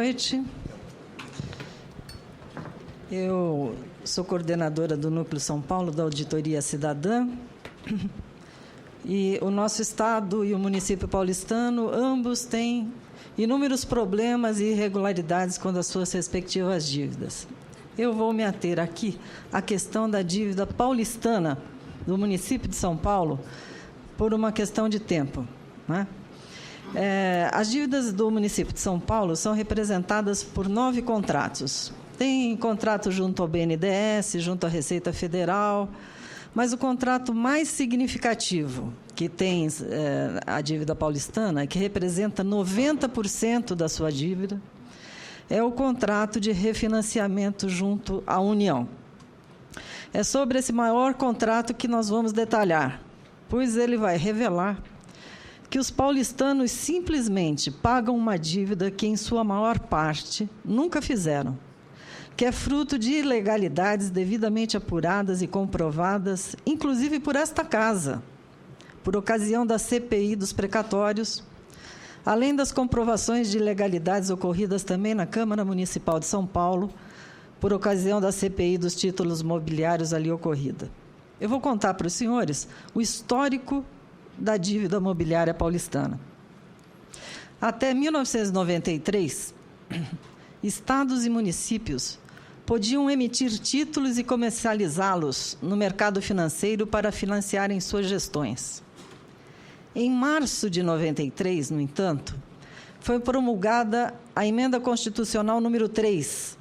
noite. Eu sou coordenadora do Núcleo São Paulo, da Auditoria Cidadã. E o nosso Estado e o município paulistano, ambos têm inúmeros problemas e irregularidades com as suas respectivas dívidas. Eu vou me ater aqui à questão da dívida paulistana do município de São Paulo por uma questão de tempo, né? As dívidas do município de São Paulo são representadas por 9 contratos. Tem contrato junto ao BNDES, junto à Receita Federal, mas o contrato mais significativo que tem a dívida paulistana, que representa 90% da sua dívida, é o contrato de refinanciamento junto à União. É sobre esse maior contrato que nós vamos detalhar, pois ele vai revelar que os paulistanos simplesmente pagam uma dívida que, em sua maior parte, nunca fizeram, que é fruto de ilegalidades devidamente apuradas e comprovadas, inclusive por esta casa, por ocasião da CPI dos precatórios, além das comprovações de ilegalidades ocorridas também na Câmara Municipal de São Paulo, por ocasião da CPI dos títulos mobiliários ali ocorrida. Eu vou contar para os senhores o histórico da dívida mobiliária paulistana. Até 1993, estados e municípios podiam emitir títulos e comercializá-los no mercado financeiro para financiarem suas gestões. Em março de 93, no entanto, foi promulgada a Emenda Constitucional número 3,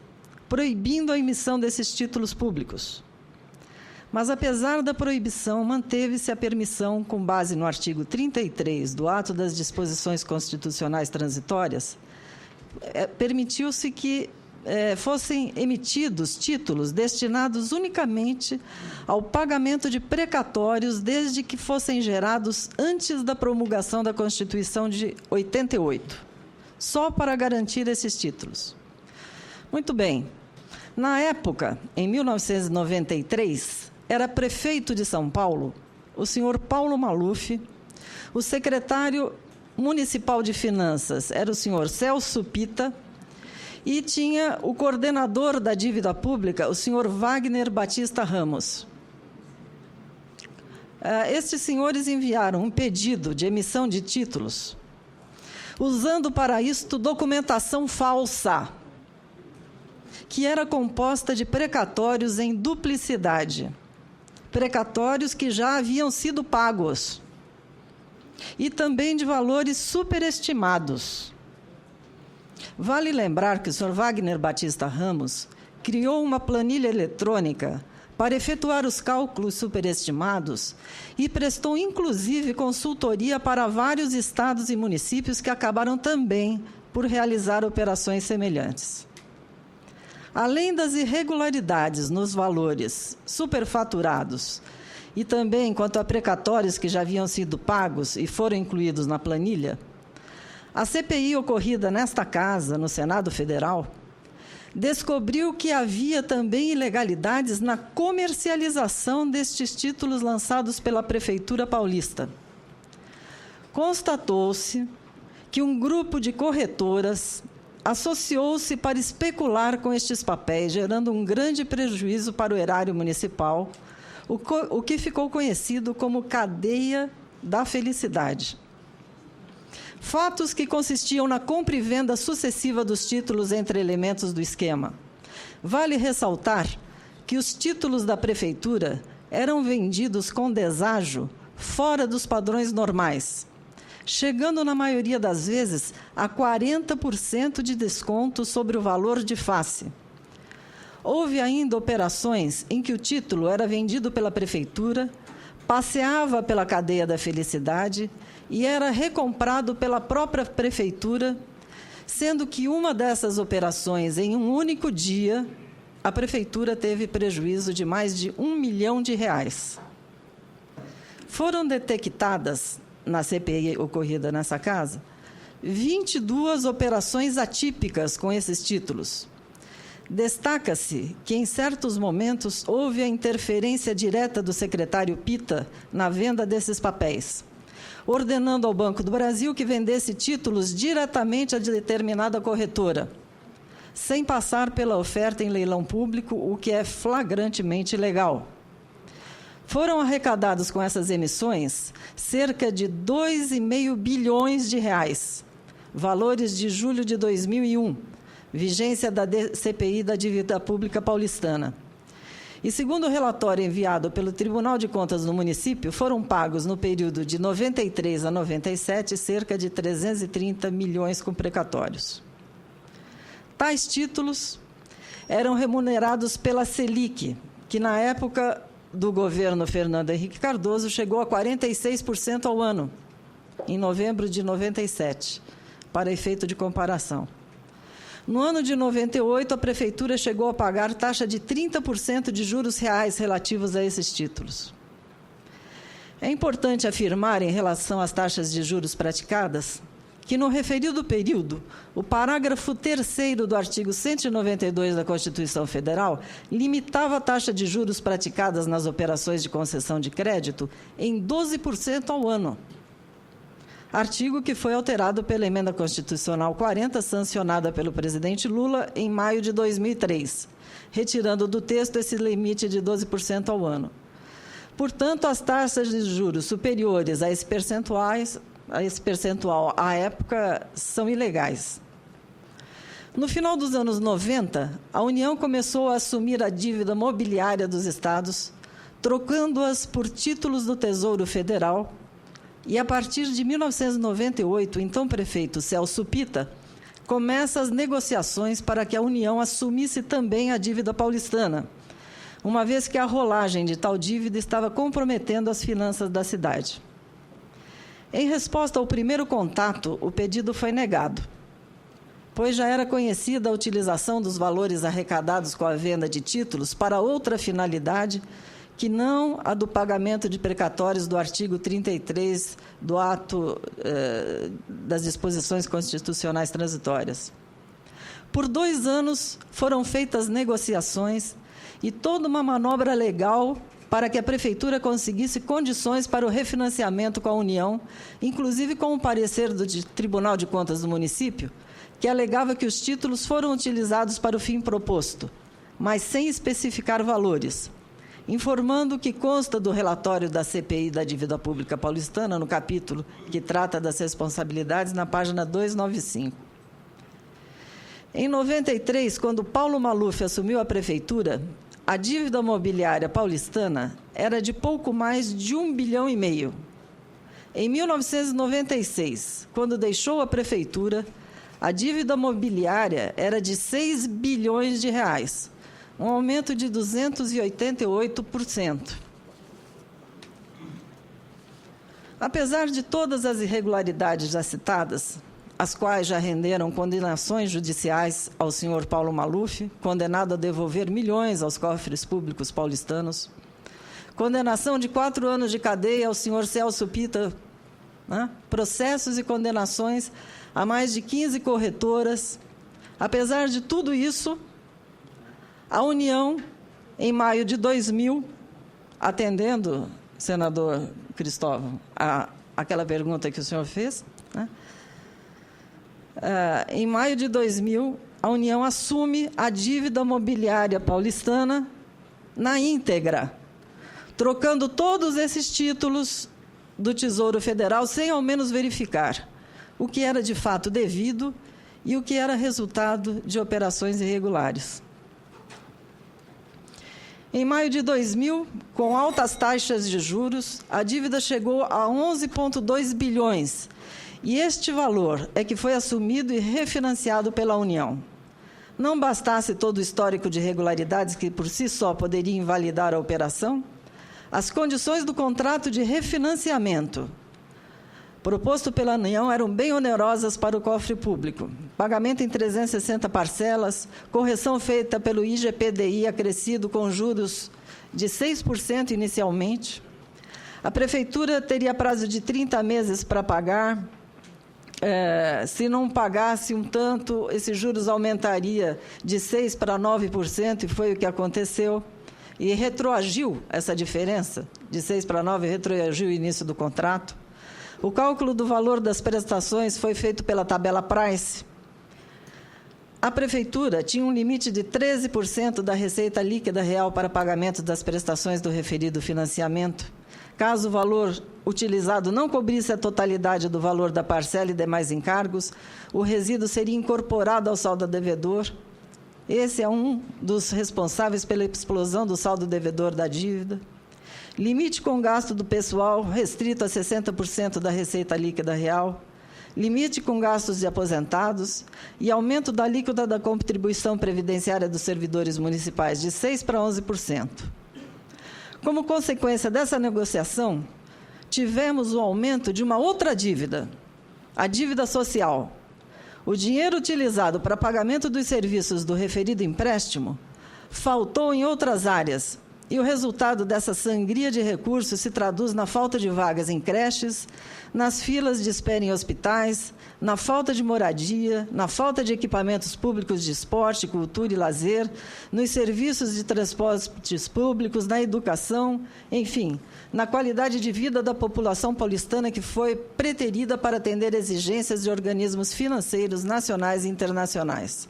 proibindo a emissão desses títulos públicos. Mas, apesar da proibição, manteve-se a permissão, com base no artigo 33 do Ato das Disposições Constitucionais Transitórias, permitiu-se que fossem emitidos títulos destinados unicamente ao pagamento de precatórios, desde que fossem gerados antes da promulgação da Constituição de 88, só para garantir esses títulos. Muito bem. Na época, em 1993, era prefeito de São Paulo o senhor Paulo Maluf, o secretário municipal de Finanças era o senhor Celso Pita, e tinha o coordenador da dívida pública, o senhor Wagner Batista Ramos. Estes senhores enviaram um pedido de emissão de títulos, usando para isto documentação falsa, que era composta de precatórios em duplicidade, precatórios que já haviam sido pagos, e também de valores superestimados. Vale lembrar que o Sr. Wagner Batista Ramos criou uma planilha eletrônica para efetuar os cálculos superestimados e prestou, inclusive, consultoria para vários estados e municípios que acabaram também por realizar operações semelhantes. Além das irregularidades nos valores superfaturados e também quanto a precatórios que já haviam sido pagos e foram incluídos na planilha, a CPI ocorrida nesta casa, no Senado Federal, descobriu que havia também ilegalidades na comercialização destes títulos lançados pela Prefeitura Paulista. Constatou-se que um grupo de corretoras associou-se para especular com estes papéis, gerando um grande prejuízo para o erário municipal, o que ficou conhecido como cadeia da felicidade. Fatos que consistiam na compra e venda sucessiva dos títulos entre elementos do esquema. Vale ressaltar que os títulos da Prefeitura eram vendidos com deságio fora dos padrões normais, chegando, na maioria das vezes, a 40% de desconto sobre o valor de face. Houve ainda operações em que o título era vendido pela Prefeitura, passeava pela cadeia da felicidade e era recomprado pela própria Prefeitura, sendo que uma dessas operações, em um único dia, a Prefeitura teve prejuízo de mais de R$1 milhão. Foram detectadas, na CPI ocorrida nessa casa, 22 operações atípicas com esses títulos. Destaca-se que, em certos momentos, houve a interferência direta do secretário Pita na venda desses papéis, ordenando ao Banco do Brasil que vendesse títulos diretamente a determinada corretora, sem passar pela oferta em leilão público, o que é flagrantemente ilegal. Foram arrecadados com essas emissões cerca de 2,5 bilhões de reais, valores de julho de 2001, vigência da CPI da Dívida Pública Paulistana. E, segundo o relatório enviado pelo Tribunal de Contas do município, foram pagos no período de 93 a 97 cerca de 330 milhões com precatórios. Tais títulos eram remunerados pela Selic, que na época do governo Fernando Henrique Cardoso chegou a 46% ao ano, em novembro de 97, para efeito de comparação. No ano de 98, a Prefeitura chegou a pagar taxa de 30% de juros reais relativos a esses títulos. É importante afirmar, em relação às taxas de juros praticadas, que, no referido período, o parágrafo 3º do artigo 192 da Constituição Federal limitava a taxa de juros praticadas nas operações de concessão de crédito em 12% ao ano. Artigo que foi alterado pela Emenda Constitucional 40, sancionada pelo presidente Lula em maio de 2003, retirando do texto esse limite de 12% ao ano. Portanto, as taxas de juros superiores a esse percentual à época são ilegais. No final dos anos 90, a União começou a assumir a dívida mobiliária dos estados, trocando-as por títulos do Tesouro Federal, e, a partir de 1998, o então prefeito Celso Pitta começa as negociações para que a União assumisse também a dívida paulistana, uma vez que a rolagem de tal dívida estava comprometendo as finanças da cidade. Em resposta ao primeiro contato, o pedido foi negado, pois já era conhecida a utilização dos valores arrecadados com a venda de títulos para outra finalidade que não a do pagamento de precatórios do artigo 33 do ato das disposições constitucionais transitórias. Por 2 anos foram feitas negociações e toda uma manobra legal para que a Prefeitura conseguisse condições para o refinanciamento com a União, inclusive com o parecer do Tribunal de Contas do município, que alegava que os títulos foram utilizados para o fim proposto, mas sem especificar valores, informando que consta do relatório da CPI da Dívida Pública Paulistana, no capítulo que trata das responsabilidades, na página 295. Em 93, quando Paulo Maluf assumiu a Prefeitura, a dívida mobiliária paulistana era de pouco mais de 1,5 bilhão. Em 1996, quando deixou a Prefeitura, a dívida mobiliária era de 6 bilhões de reais, um aumento de 288%. Apesar de todas as irregularidades já citadas, as quais já renderam condenações judiciais ao senhor Paulo Maluf, condenado a devolver milhões aos cofres públicos paulistanos, condenação de 4 anos de cadeia ao senhor Celso Pitta, né? Processos e condenações a mais de 15 corretoras. Apesar de tudo isso, a União, em maio de 2000, atendendo, senador Cristóvão, aquela pergunta que o senhor fez, né? Em maio de 2000, a União assume a dívida mobiliária paulistana na íntegra, trocando todos esses títulos do Tesouro Federal sem ao menos verificar o que era de fato devido e o que era resultado de operações irregulares. Em maio de 2000, com altas taxas de juros, a dívida chegou a 11,2 bilhões, e este valor é que foi assumido e refinanciado pela União. Não bastasse todo o histórico de irregularidades que, por si só, poderia invalidar a operação, as condições do contrato de refinanciamento proposto pela União eram bem onerosas para o cofre público. Pagamento em 360 parcelas, correção feita pelo IGPDI acrescido com juros de 6% inicialmente. A Prefeitura teria prazo de 30 meses para pagar. Se não pagasse um tanto, esses juros aumentaria de 6% para 9%, e foi o que aconteceu. E retroagiu essa diferença, de 6 para 9, retroagiu o início do contrato. O cálculo do valor das prestações foi feito pela tabela Price, A Prefeitura tinha um limite de 13% da receita líquida real para pagamento das prestações do referido financiamento. Caso o valor utilizado não cobrisse a totalidade do valor da parcela e demais encargos, o resíduo seria incorporado ao saldo devedor. Esse é um dos responsáveis pela explosão do saldo devedor da dívida. Limite com gasto do pessoal restrito a 60% da receita líquida real. Limite com gastos de aposentados e aumento da alíquota da contribuição previdenciária dos servidores municipais de 6% para 11%. Como consequência dessa negociação, tivemos o aumento de uma outra dívida, a dívida social. O dinheiro utilizado para pagamento dos serviços do referido empréstimo faltou em outras áreas, e o resultado dessa sangria de recursos se traduz na falta de vagas em creches, nas filas de espera em hospitais, na falta de moradia, na falta de equipamentos públicos de esporte, cultura e lazer, nos serviços de transportes públicos, na educação, enfim, na qualidade de vida da população paulistana que foi preterida para atender exigências de organismos financeiros nacionais e internacionais.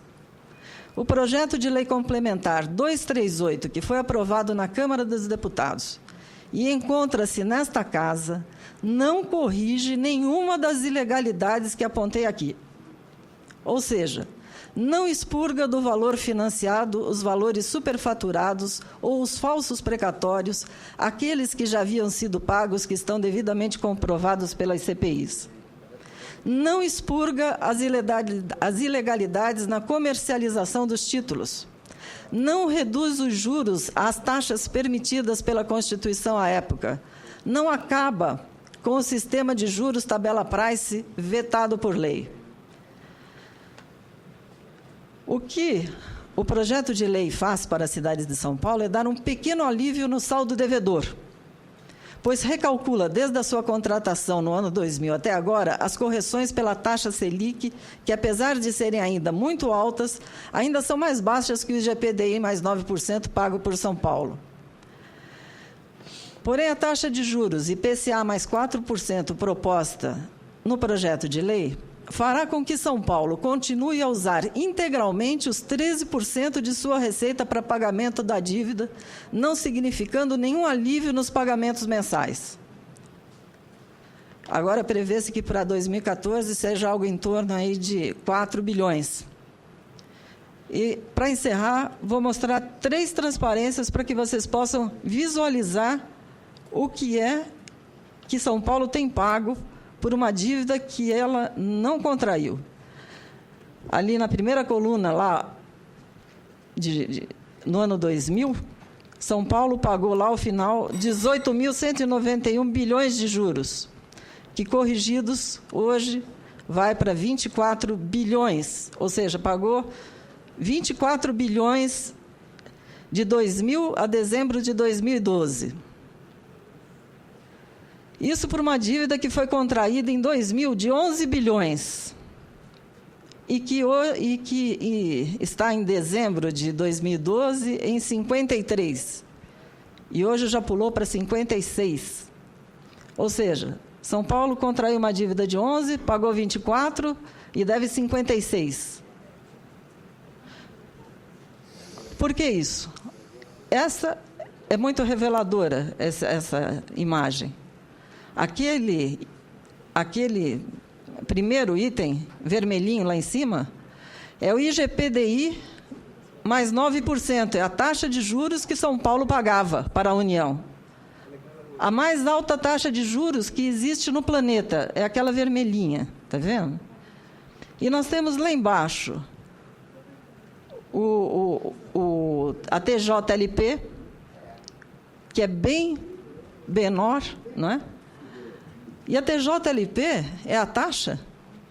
O projeto de lei complementar 238, que foi aprovado na Câmara dos Deputados e encontra-se nesta casa, não corrige nenhuma das ilegalidades que apontei aqui. Ou seja, não expurga do valor financiado os valores superfaturados ou os falsos precatórios, aqueles que já haviam sido pagos, que estão devidamente comprovados pelas CPIs. Não expurga as ilegalidades na comercialização dos títulos. Não reduz os juros às taxas permitidas pela Constituição à época. Não acaba com o sistema de juros tabela price vetado por lei. O que o projeto de lei faz para a cidade de São Paulo é dar um pequeno alívio no saldo devedor, pois recalcula desde a sua contratação no ano 2000 até agora as correções pela taxa Selic, que apesar de serem ainda muito altas, ainda são mais baixas que o IGPDI mais 9% pago por São Paulo. Porém, a taxa de juros IPCA mais 4% proposta no projeto de lei fará com que São Paulo continue a usar integralmente os 13% de sua receita para pagamento da dívida, não significando nenhum alívio nos pagamentos mensais. Agora, prevê-se que para 2014 seja algo em torno aí de 4 bilhões. E, para encerrar, vou mostrar 3 transparências para que vocês possam visualizar o que é que São Paulo tem pago por uma dívida que ela não contraiu. Ali na primeira coluna, lá no ano 2000, São Paulo pagou lá, ao final, 18.191 bilhões de juros, que, corrigidos, hoje, vai para 24 bilhões, ou seja, pagou 24 bilhões de 2000 a dezembro de 2012. Isso por uma dívida que foi contraída em 2000 de 11 bilhões e que está em dezembro de 2012 em 53. E hoje já pulou para 56. Ou seja, São Paulo contraiu uma dívida de 11, pagou 24 e deve 56. Por que isso? Essa é muito reveladora, essa imagem. Aquele primeiro item, vermelhinho lá em cima, é o IGPDI mais 9%, é a taxa de juros que São Paulo pagava para a União. A mais alta taxa de juros que existe no planeta é aquela vermelhinha, está vendo? E nós temos lá embaixo a TJLP, que é bem menor, não é? E a TJLP é a taxa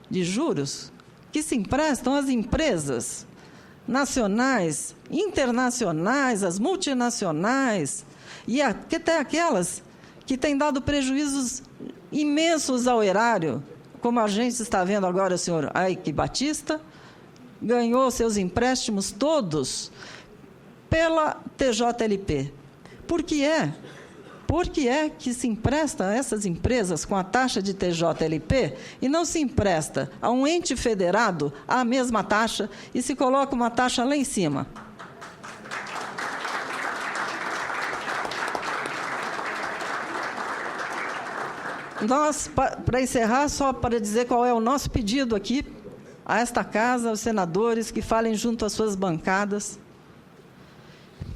de juros que se emprestam às empresas nacionais, internacionais, as multinacionais, e até aquelas que têm dado prejuízos imensos ao erário, como a gente está vendo agora, o senhor Ike Batista, ganhou seus empréstimos todos pela TJLP. Por que é? por que é que se empresta a essas empresas com a taxa de TJLP e não se empresta a um ente federado a mesma taxa e se coloca uma taxa lá em cima? Nós, para encerrar, só para dizer qual é o nosso pedido aqui a esta casa, aos senadores, que falem junto às suas bancadas,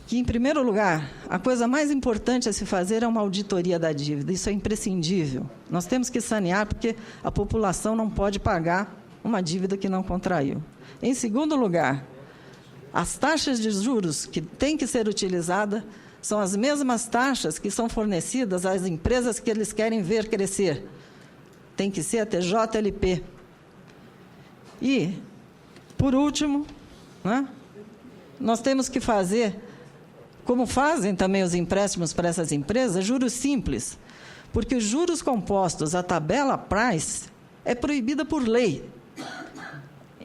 que, em primeiro lugar, a coisa mais importante a se fazer é uma auditoria da dívida. Isso é imprescindível. Nós temos que sanear, porque a população não pode pagar uma dívida que não contraiu. Em segundo lugar, as taxas de juros que têm que ser utilizadas são as mesmas taxas que são fornecidas às empresas que eles querem ver crescer. Tem que ser a TJLP. E, por último, né, nós temos que fazer, como fazem também os empréstimos para essas empresas, juros simples, porque os juros compostos, a tabela price, é proibida por lei.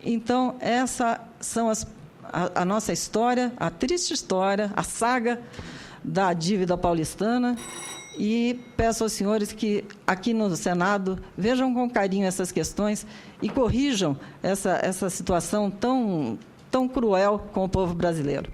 Então, essa são a nossa história, a triste história, a saga da dívida paulistana, e peço aos senhores que, aqui no Senado, vejam com carinho essas questões e corrijam essa situação tão cruel com o povo brasileiro.